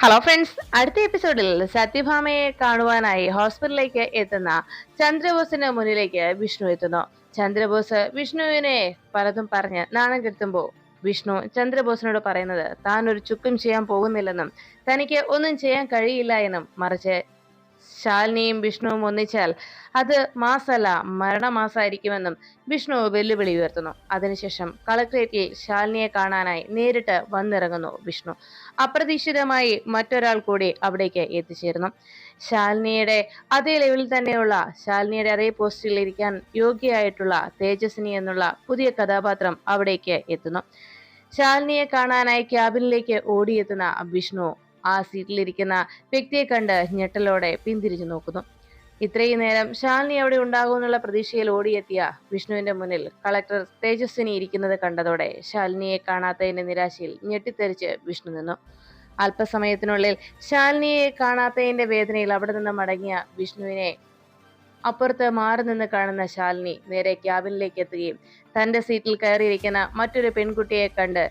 Hello friends, അടുത്ത എപ്പിസോഡിൽ സത്യഭാമയെ കാണുവാനായി ഹോസ്പിറ്റലിലേക്ക് എത്തുന്ന ചന്ദ്രബോസിന് മുന്നിലേക്ക് വിഷ്ണു എത്തുന്നു. ചന്ദ്രബോസ് വിഷ്ണുവിനെ പലതും പറഞ്ഞ് നാണം കെടുത്തുമ്പോ വിഷ്ണു ചന്ദ്രബോസിനോട് പറയുന്നത് താൻ ഒരു ചുക്കും ചെയ്യാൻ പോകുന്നില്ലെന്നും തനിക്ക് ഒന്നും ചെയ്യാൻ കഴിയില്ല എന്നും, മറിച്ച് ശാലിനിയും വിഷ്ണുവും ഒന്നിച്ചാൽ അത് മാസല്ല മരണമാസമായിരിക്കുമെന്നും വിഷ്ണു വെല്ലുവിളി ഉയർത്തുന്നു. അതിനുശേഷം കളക്ടറേറ്റിൽ ശാലിനിയെ കാണാനായി നേരിട്ട് വന്നിറങ്ങുന്നു വിഷ്ണു. അപ്രതീക്ഷിതമായി മറ്റൊരാൾ കൂടി അവിടേക്ക് എത്തിച്ചേരുന്നു. ശാലിനിയുടെ അതേ ലെവലിൽ തന്നെയുള്ള, ശാലിനിയുടെ അതേ പോസ്റ്റിൽ ഇരിക്കാൻ യോഗ്യയായിട്ടുള്ള തേജസ്വിനി എന്നുള്ള പുതിയ കഥാപാത്രം അവിടേക്ക് എത്തുന്നു. ശാലിനിയെ കാണാനായി ക്യാബിനിലേക്ക് ഓടിയെത്തുന്ന വിഷ്ണു ആ സീറ്റിലിരിക്കുന്ന വ്യക്തിയെ കണ്ട് ഞെട്ടലോടെ പിന്തിരിഞ്ഞു നോക്കുന്നു. ഇത്രയും നേരം ശാലിനി അവിടെ ഉണ്ടാകുമെന്നുള്ള പ്രതീക്ഷയിൽ ഓടിയെത്തിയ വിഷ്ണുവിന്റെ മുന്നിൽ കളക്ടർ തേജസ്വിനി ഇരിക്കുന്നത് കണ്ടതോടെ ശാലിനിയെ കാണാത്തതിന്റെ നിരാശയിൽ ഞെട്ടിത്തെറിച്ച് വിഷ്ണു നിന്നു. അല്പസമയത്തിനുള്ളിൽ ശാലിനിയെ കാണാത്തതിന്റെ വേദനയിൽ അവിടെ നിന്ന് മടങ്ങിയ വിഷ്ണുവിനെ അപ്പുറത്ത് മാറി നിന്ന് കാണുന്ന ശാലിനി നേരെ ക്യാബിനിലേക്ക് എത്തുകയും തന്റെ സീറ്റിൽ കയറിയിരിക്കുന്ന മറ്റൊരു പെൺകുട്ടിയെ കണ്ട്